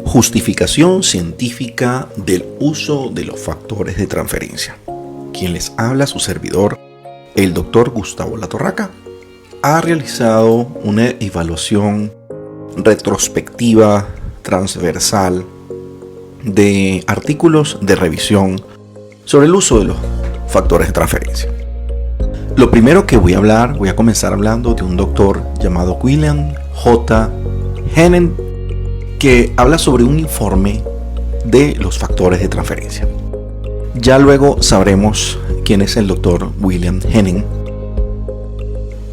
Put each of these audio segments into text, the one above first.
Justificación científica del uso de los factores de transferencia. Quien les habla, su servidor, el Dr. Gustavo Latorraca, ha realizado una evaluación retrospectiva transversal de artículos de revisión sobre el uso de los factores de transferencia. Lo primero que voy a comenzar hablando de un doctor llamado William J. Henning, que habla sobre un informe de los factores de transferencia. Ya luego sabremos quién es el doctor William Henning,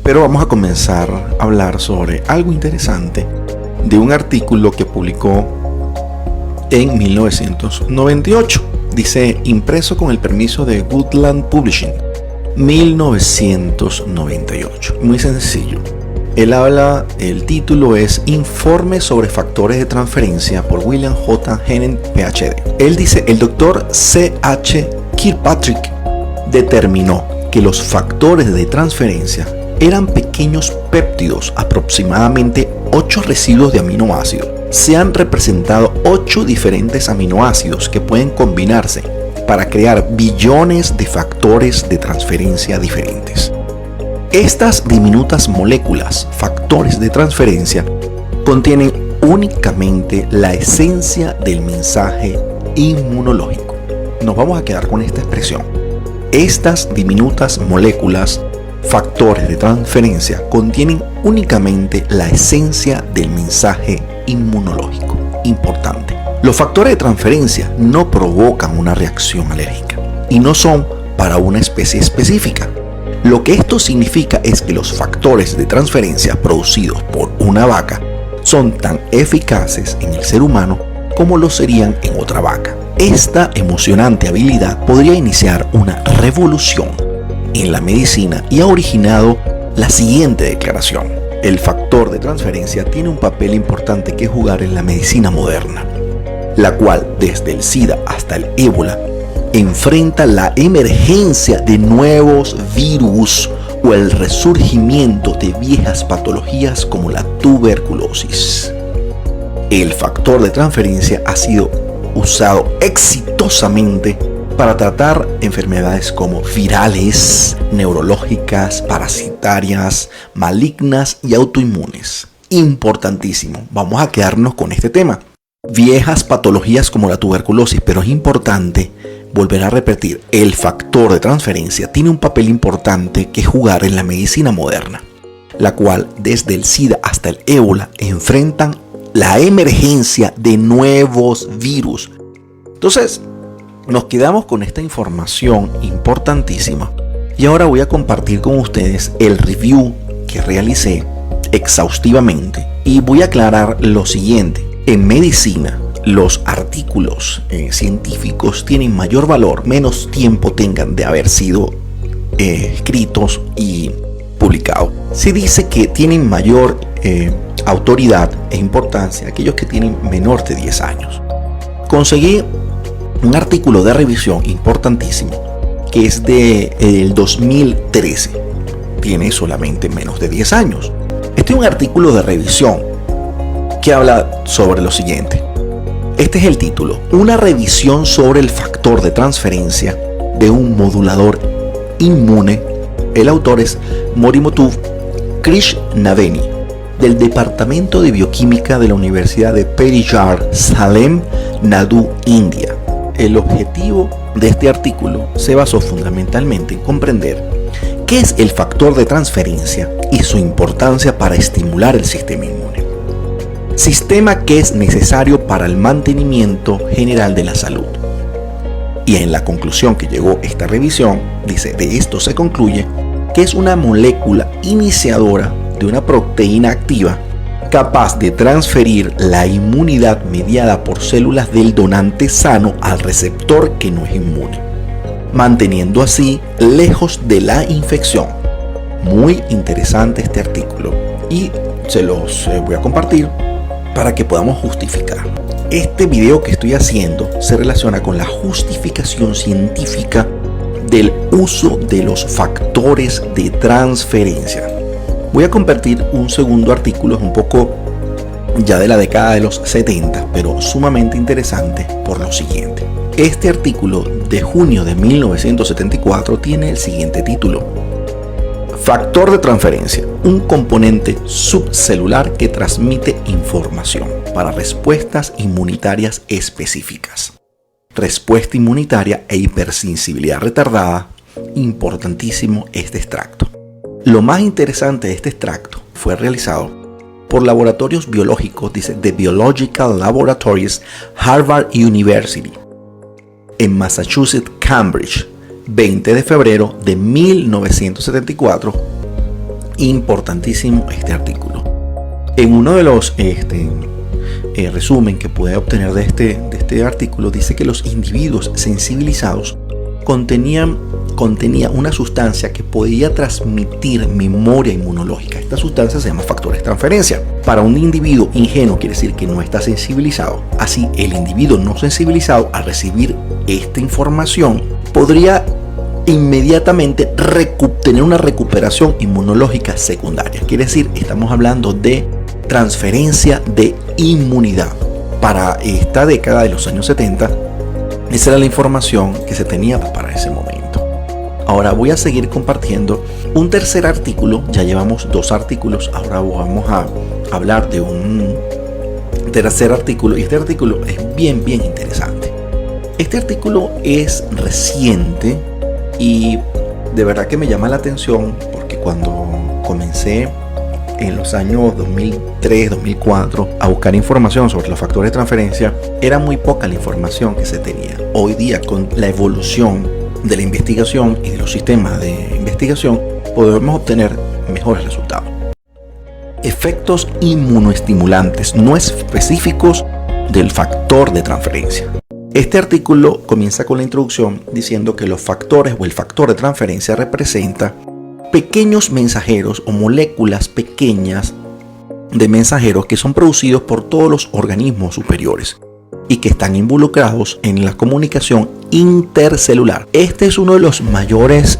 pero vamos a comenzar a hablar sobre algo interesante de un artículo que publicó en 1998. Dice, impreso con el permiso de Woodland Publishing, 1998. Muy sencillo. El título es Informe sobre factores de transferencia por William J. Henning, PhD. Él dice, el doctor C.H. Kirkpatrick determinó que los factores de transferencia eran pequeños péptidos, aproximadamente 8 residuos de aminoácidos. Se han representado 8 diferentes aminoácidos que pueden combinarse para crear billones de factores de transferencia diferentes. Estas diminutas moléculas, factores de transferencia, contienen únicamente la esencia del mensaje inmunológico. Nos vamos a quedar con esta expresión. Estas diminutas moléculas, factores de transferencia, contienen únicamente la esencia del mensaje inmunológico. Importante. Los factores de transferencia no provocan una reacción alérgica y no son para una especie específica. Lo que esto significa es que los factores de transferencia producidos por una vaca son tan eficaces en el ser humano como lo serían en otra vaca. Esta emocionante habilidad podría iniciar una revolución en la medicina y ha originado la siguiente declaración. El factor de transferencia tiene un papel importante que jugar en la medicina moderna, la cual desde el SIDA hasta el ébola enfrenta la emergencia de nuevos virus o el resurgimiento de viejas patologías como la tuberculosis. El factor de transferencia ha sido usado exitosamente para tratar enfermedades como virales, neurológicas, parasitarias, malignas y autoinmunes. Importantísimo, vamos a quedarnos con este tema. Viejas patologías como la tuberculosis, pero es importante volver a repetir, el factor de transferencia tiene un papel importante que jugar en la medicina moderna, la cual desde el SIDA hasta el ébola enfrentan la emergencia de nuevos virus. Entonces, nos quedamos con esta información importantísima y ahora voy a compartir con ustedes el review que realicé exhaustivamente y voy a aclarar lo siguiente. En medicina, los artículos científicos tienen mayor valor, menos tiempo tengan de haber sido escritos y publicados. Se dice que tienen mayor autoridad e importancia aquellos que tienen menor de 10 años. Conseguí un artículo de revisión importantísimo que es del 2013. Tiene solamente menos de 10 años. Este es un artículo de revisión que habla sobre lo siguiente. Este es el título, una revisión sobre el factor de transferencia de un modulador inmune. El autor es Morimoto Krishnaveni, del Departamento de Bioquímica de la Universidad de Periyar, Salem, Nadu, India. El objetivo de este artículo se basó fundamentalmente en comprender qué es el factor de transferencia y su importancia para estimular el sistema inmune. Sistema que es necesario para el mantenimiento general de la salud. Y en la conclusión que llegó esta revisión, dice, de esto se concluye que es una molécula iniciadora de una proteína activa capaz de transferir la inmunidad mediada por células del donante sano al receptor que no es inmune, manteniendo así lejos de la infección. Muy interesante este artículo y se los voy a compartir para que podamos justificar. Este video que estoy haciendo se relaciona con la justificación científica del uso de los factores de transferencia. Voy a compartir un segundo artículo, es un poco ya de la década de los 70, pero sumamente interesante por lo siguiente. Este artículo de junio de 1974 tiene el siguiente título: Factor de transferencia, un componente subcelular que transmite información para respuestas inmunitarias específicas. Respuesta inmunitaria e hipersensibilidad retardada. Importantísimo este extracto. Lo más interesante de este extracto fue realizado por laboratorios biológicos, dice The Biological Laboratories, Harvard University, en Massachusetts, Cambridge, 20 de febrero de 1974. Importantísimo este artículo. En uno de los resumen que puede obtener de este artículo, dice que los individuos sensibilizados contenía una sustancia que podía transmitir memoria inmunológica. Esta sustancia se llama factores de transferencia. Para un individuo ingenuo quiere decir que no está sensibilizado. Así, el individuo no sensibilizado, al recibir esta información, podría inmediatamente tener una recuperación inmunológica secundaria. Quiere decir, estamos hablando de transferencia de inmunidad. Para esta década de los años 70, esa era la información que se tenía para ese momento. Ahora voy a seguir compartiendo un tercer artículo. Ya llevamos 2 artículos. Ahora vamos a hablar de un tercer artículo. Y este artículo es bien interesante. Este artículo es reciente y de verdad que me llama la atención, porque cuando comencé en los años 2003, 2004 a buscar información sobre los factores de transferencia, era muy poca la información que se tenía. Hoy día, con la evolución de la investigación y de los sistemas de investigación, podemos obtener mejores resultados. Efectos inmunoestimulantes no específicos del factor de transferencia. Este artículo comienza con la introducción diciendo que los factores o el factor de transferencia representa pequeños mensajeros o moléculas pequeñas de mensajeros que son producidos por todos los organismos superiores y que están involucrados en la comunicación intercelular. Este es uno de los mayores,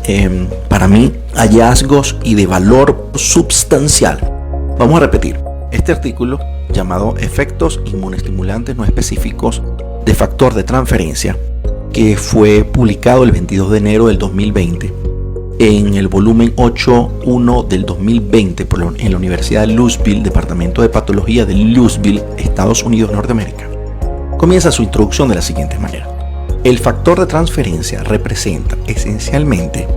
para mí, hallazgos y de valor substancial. Vamos a repetir. Este artículo, llamado Efectos inmunoestimulantes no específicos de factor de transferencia, que fue publicado el 22 de enero del 2020 en el volumen 8.1 del 2020 en la Universidad de Louisville, Departamento de Patología de Louisville, Estados Unidos, Norteamérica. Comienza su introducción de la siguiente manera. El factor de transferencia representa esencialmente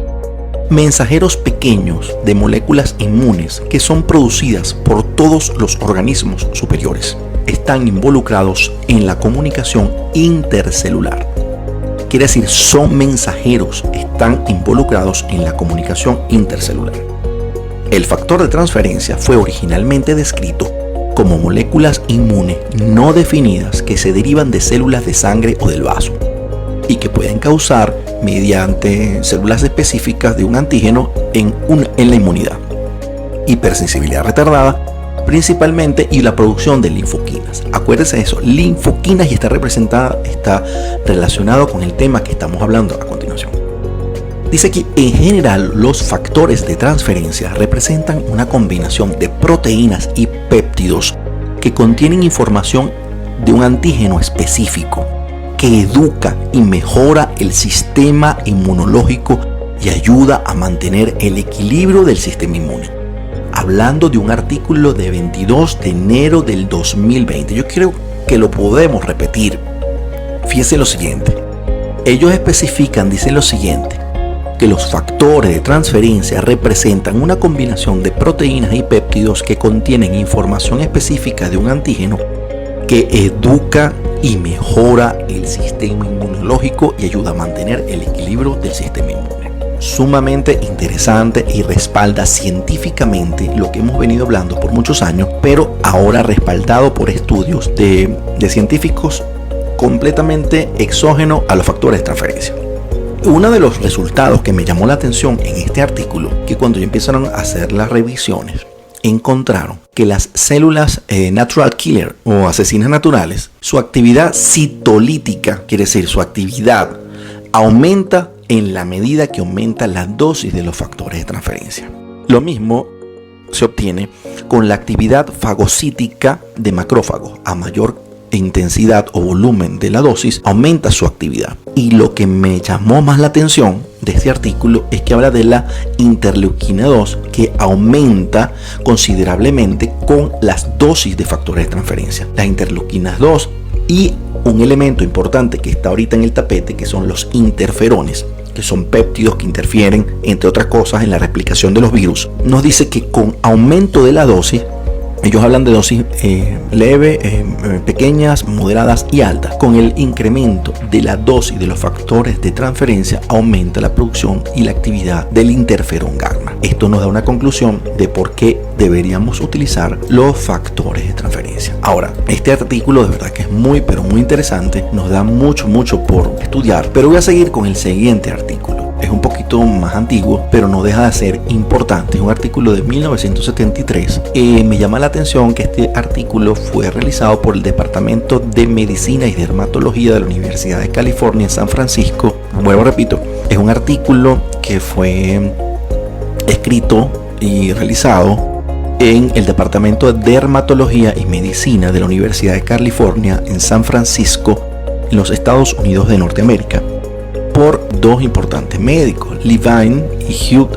mensajeros pequeños de moléculas inmunes que son producidas por todos los organismos superiores. Están involucrados en la comunicación intercelular. Quiere decir, son mensajeros, están involucrados en la comunicación intercelular. El factor de transferencia fue originalmente descrito como moléculas inmunes no definidas que se derivan de células de sangre o del vaso y que pueden causar mediante células específicas de un antígeno en la inmunidad, hipersensibilidad retardada principalmente, y la producción de linfoquinas. Acuérdense de eso, linfoquinas, y está relacionado con el tema que estamos hablando a continuación. Dice que en general los factores de transferencia representan una combinación de proteínas y péptidos que contienen información de un antígeno específico que educa y mejora el sistema inmunológico y ayuda a mantener el equilibrio del sistema inmune. Hablando de un artículo de 22 de enero del 2020. Yo creo que lo podemos repetir. Fíjense lo siguiente. Ellos especifican, dicen lo siguiente, que los factores de transferencia representan una combinación de proteínas y péptidos que contienen información específica de un antígeno que educa y mejora el sistema inmunológico y ayuda a mantener el equilibrio del sistema inmune. Sumamente interesante y respalda científicamente lo que hemos venido hablando por muchos años, pero ahora respaldado por estudios de científicos completamente exógenos a los factores de transferencia. Uno de los resultados que me llamó la atención en este artículo, que cuando empezaron a hacer las revisiones, encontraron que las células natural killer o asesinas naturales, su actividad citolítica, quiere decir su actividad, aumenta en la medida que aumenta la dosis de los factores de transferencia. Lo mismo se obtiene con la actividad fagocítica de macrófagos. A mayor intensidad o volumen de la dosis, aumenta su actividad. Y lo que me llamó más la atención de este artículo es que habla de la interleuquina 2, que aumenta considerablemente con las dosis de factores de transferencia. Las interleuquinas 2 y un elemento importante que está ahorita en el tapete, que son los interferones, que son péptidos que interfieren, entre otras cosas, en la replicación de los virus. Nos dice que con aumento de la dosis, ellos hablan de dosis leve, pequeñas, moderadas y altas. Con el incremento de la dosis de los factores de transferencia, aumenta la producción y la actividad del interferón gamma. Esto nos da una conclusión de por qué deberíamos utilizar los factores de transferencia. Ahora, este artículo de verdad que es muy, pero muy interesante. Nos da mucho por estudiar, pero voy a seguir con el siguiente artículo. Es un poquito más antiguo, pero no deja de ser importante. Es un artículo de 1973. Me llama la atención que este artículo fue realizado por el Departamento de Medicina y Dermatología de la Universidad de California en San Francisco. Vuelvo, repito, es un artículo que fue escrito y realizado en el Departamento de Dermatología y Medicina de la Universidad de California en San Francisco, en los Estados Unidos de Norteamérica, por dos importantes médicos, Levine y Hugh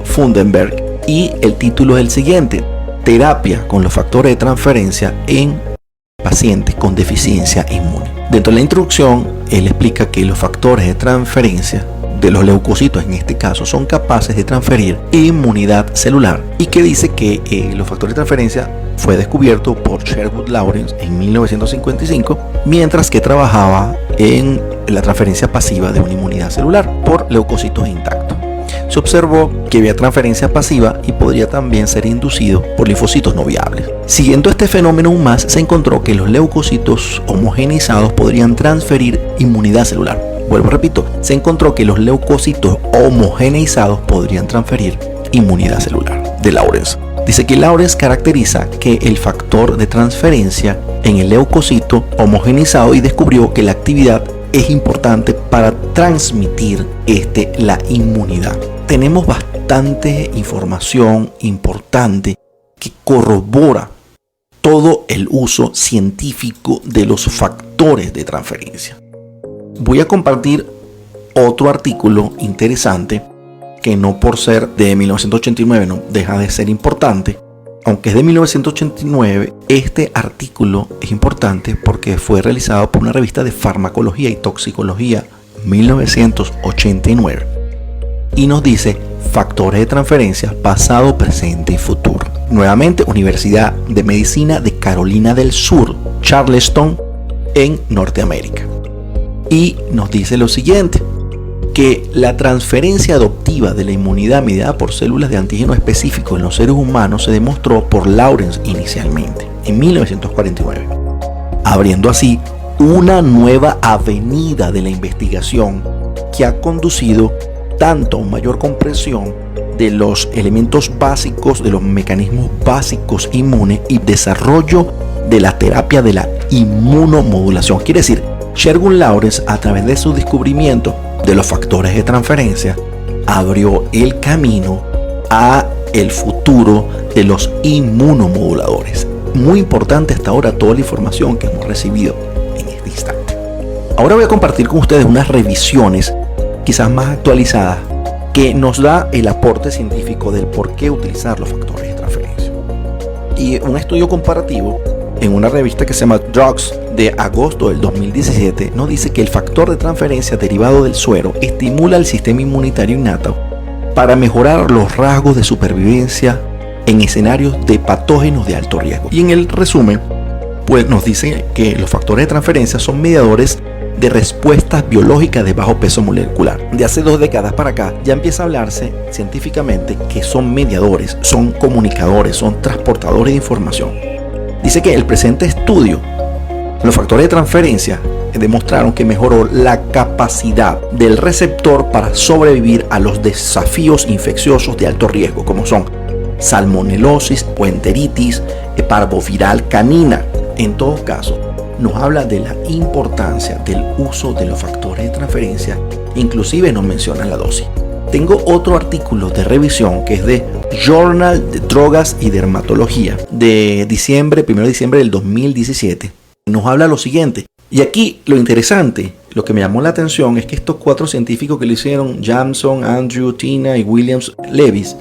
Fundenberg, y el título es el siguiente: terapia con los factores de transferencia en pacientes con deficiencia inmune. Dentro de la introducción, él explica que los factores de transferencia de los leucocitos, en este caso, son capaces de transferir inmunidad celular, y que dice que los factores de transferencia fue descubierto por Sherwood Lawrence en 1955, mientras que trabajaba en la transferencia pasiva de una inmunidad celular por leucocitos intactos. Se observó que había transferencia pasiva y podría también ser inducido por linfocitos no viables. Siguiendo este fenómeno aún más, se encontró que los leucocitos homogeneizados podrían transferir inmunidad celular. Vuelvo, repito, se encontró que los leucocitos homogeneizados podrían transferir inmunidad celular. De Lawrence. Dice que Lawrence caracteriza que el factor de transferencia en el leucocito homogeneizado y descubrió que la actividad es importante para transmitir la inmunidad. Tenemos bastante información importante que corrobora todo el uso científico de los factores de transferencia. Voy a compartir otro artículo interesante que, no por ser de 1989, no deja de ser importante. Aunque es de 1989, este artículo es importante porque fue realizado por una revista de farmacología y toxicología 1989 y nos dice factores de transferencia pasado, presente y futuro. Nuevamente, Universidad de Medicina de Carolina del Sur, Charleston, en Norteamérica. Y nos dice lo siguiente: que la transferencia adoptiva de la inmunidad mediada por células de antígeno específico en los seres humanos se demostró por Lawrence inicialmente, en 1949, abriendo así una nueva avenida de la investigación que ha conducido tanto a una mayor comprensión de los elementos básicos, de los mecanismos básicos inmunes y desarrollo de la terapia de la inmunomodulación. Quiere decir, Sherwood Lawrence, a través de su descubrimiento de los factores de transferencia, abrió el camino a el futuro de los inmunomoduladores. Muy importante hasta ahora toda la información que hemos recibido en este instante. Ahora voy a compartir con ustedes unas revisiones quizás más actualizadas que nos da el aporte científico del por qué utilizar los factores de transferencia. Y un estudio comparativo en una revista que se llama Drugs de agosto del 2017 nos dice que el factor de transferencia derivado del suero estimula el sistema inmunitario innato para mejorar los rasgos de supervivencia en escenarios de patógenos de alto riesgo. Y en el resumen, pues nos dice que los factores de transferencia son mediadores de respuestas biológicas de bajo peso molecular. De hace 2 décadas para acá ya empieza a hablarse científicamente que son mediadores, son comunicadores, son transportadores de información. Dice que el presente estudio, los factores de transferencia demostraron que mejoró la capacidad del receptor para sobrevivir a los desafíos infecciosos de alto riesgo, como son salmonelosis o enteritis, parvoviral canina. En todo caso, nos habla de la importancia del uso de los factores de transferencia inclusive no mencionan la dosis. Tengo otro artículo de revisión que es de Journal de Drogas y Dermatología de 1 de diciembre del 2017. Nos habla lo siguiente. Y aquí lo interesante, lo que me llamó la atención es que estos 4 científicos que lo hicieron, Jameson, Andrew, Tina y Williams Levis,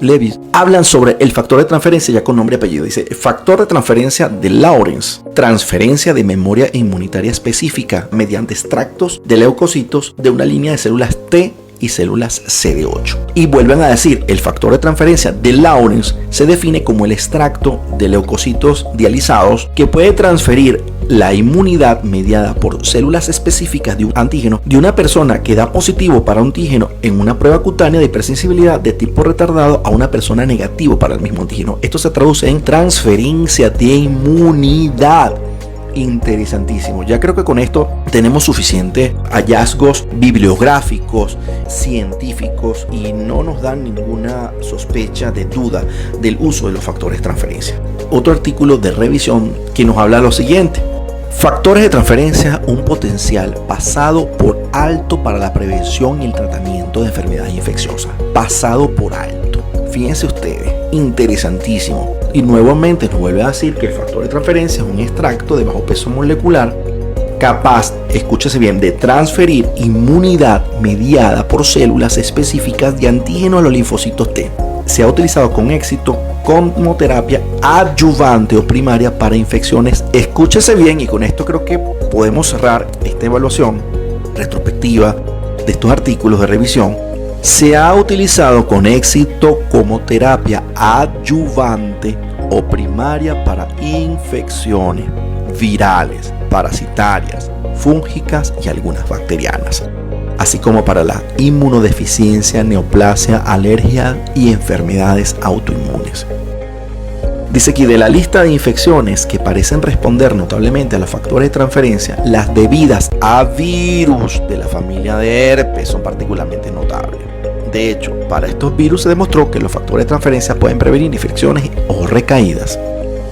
hablan sobre el factor de transferencia ya con nombre y apellido. Dice, factor de transferencia de Lawrence, transferencia de memoria inmunitaria específica mediante extractos de leucocitos de una línea de células T y células CD8. Y vuelven a decir, el factor de transferencia de Lawrence se define como el extracto de leucocitos dializados que puede transferir la inmunidad mediada por células específicas de un antígeno de una persona que da positivo para un antígeno en una prueba cutánea de hipersensibilidad de tipo retardado a una persona negativo para el mismo antígeno. Esto se traduce en transferencia de inmunidad. Interesantísimo. Ya creo que con esto tenemos suficientes hallazgos bibliográficos, científicos y no nos dan ninguna sospecha de duda del uso de los factores de transferencia. Otro artículo de revisión que nos habla lo siguiente. Factores de transferencia, un potencial pasado por alto para la prevención y el tratamiento de enfermedades infecciosas. Pasado por alto. Fíjense ustedes, interesantísimo. Y nuevamente nos vuelve a decir que el factor de transferencia es un extracto de bajo peso molecular capaz, escúchese bien, de transferir inmunidad mediada por células específicas de antígeno a los linfocitos T. Se ha utilizado con éxito como terapia adyuvante o primaria para infecciones. Escúchese bien, y con esto creo que podemos cerrar esta evaluación retrospectiva de estos artículos de revisión. Se ha utilizado con éxito como terapia adyuvante o primaria para infecciones virales, parasitarias, fúngicas y algunas bacterianas, así como para la inmunodeficiencia, neoplasia, alergia y enfermedades autoinmunes. Dice aquí, de la lista de infecciones que parecen responder notablemente a los factores de transferencia, las debidas a virus de la familia de herpes son particularmente notables. De hecho, para estos virus se demostró que los factores de transferencia pueden prevenir infecciones o recaídas.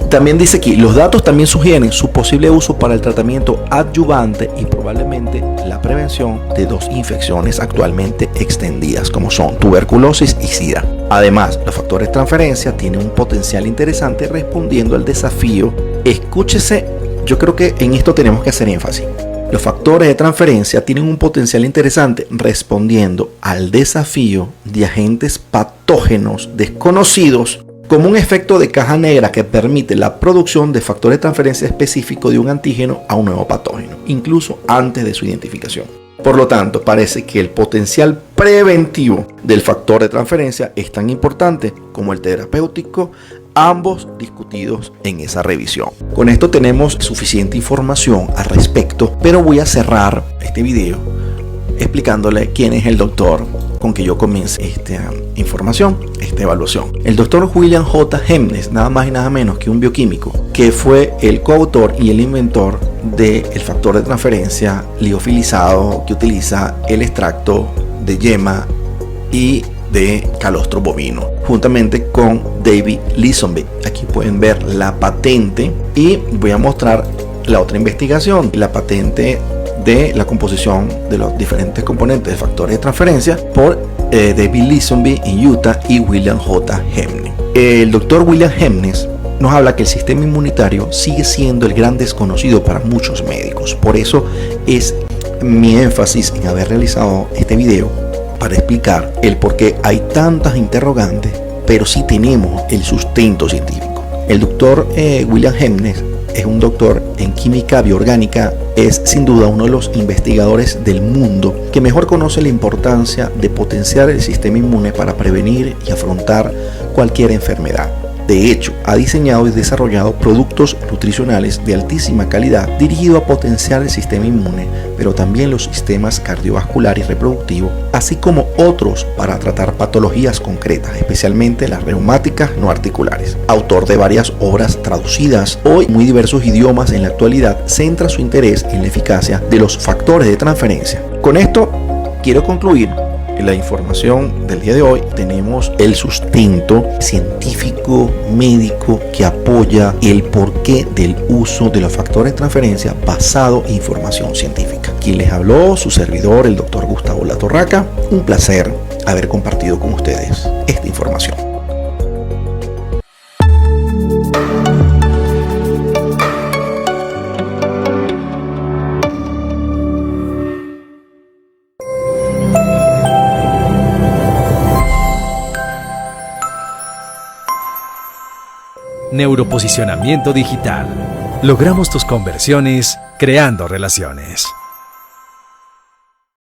También dice aquí, los datos también sugieren su posible uso para el tratamiento adyuvante y probablemente la prevención de 2 infecciones actualmente extendidas, como son tuberculosis y SIDA. Además, los factores de transferencia tienen un potencial interesante respondiendo al desafío. Escúchese, yo creo que en esto tenemos que hacer énfasis. Los factores de transferencia tienen un potencial interesante respondiendo al desafío de agentes patógenos desconocidos como un efecto de caja negra que permite la producción de factores de transferencia específico de un antígeno a un nuevo patógeno, incluso antes de su identificación. Por lo tanto, parece que el potencial preventivo del factor de transferencia es tan importante como el terapéutico, ambos discutidos en esa revisión. Con esto tenemos suficiente información al respecto, pero voy a cerrar este video explicándole quién es el doctor con que yo comience esta información, esta evaluación. El doctor William J. Hemnes, nada más y nada menos que un bioquímico, que fue el coautor y el inventor del factor de transferencia liofilizado que utiliza el extracto de yema y de calostro bovino, juntamente con David Lisenby. Aquí pueden ver la patente y voy a mostrar la otra investigación, la patente de la composición de los diferentes componentes de factores de transferencia por David Lisenby en Utah y William J. Hemnes. El doctor William Hemnes nos habla que el sistema inmunitario sigue siendo el gran desconocido para muchos médicos. Por eso es mi énfasis en haber realizado este video para explicar el por qué hay tantas interrogantes, pero sí tenemos el sustento científico. El doctor William Hemnes es un doctor en química bioorgánica, es sin duda uno de los investigadores del mundo que mejor conoce la importancia de potenciar el sistema inmune para prevenir y afrontar cualquier enfermedad. De hecho, ha diseñado y desarrollado productos nutricionales de altísima calidad dirigidos a potenciar el sistema inmune, pero también los sistemas cardiovascular y reproductivo, así como otros para tratar patologías concretas, especialmente las reumáticas no articulares. Autor de varias obras traducidas hoy en muy diversos idiomas, en la actualidad centra su interés en la eficacia de los factores de transferencia. Con esto quiero concluir la información del día de hoy. Tenemos el sustento científico, médico, que apoya el porqué del uso de los factores de transferencia basado en información científica. Quien les habló, su servidor, el doctor Gustavo Latorraca. Un placer haber compartido con ustedes esta información. Neuroposicionamiento digital. Logramos tus conversiones creando relaciones.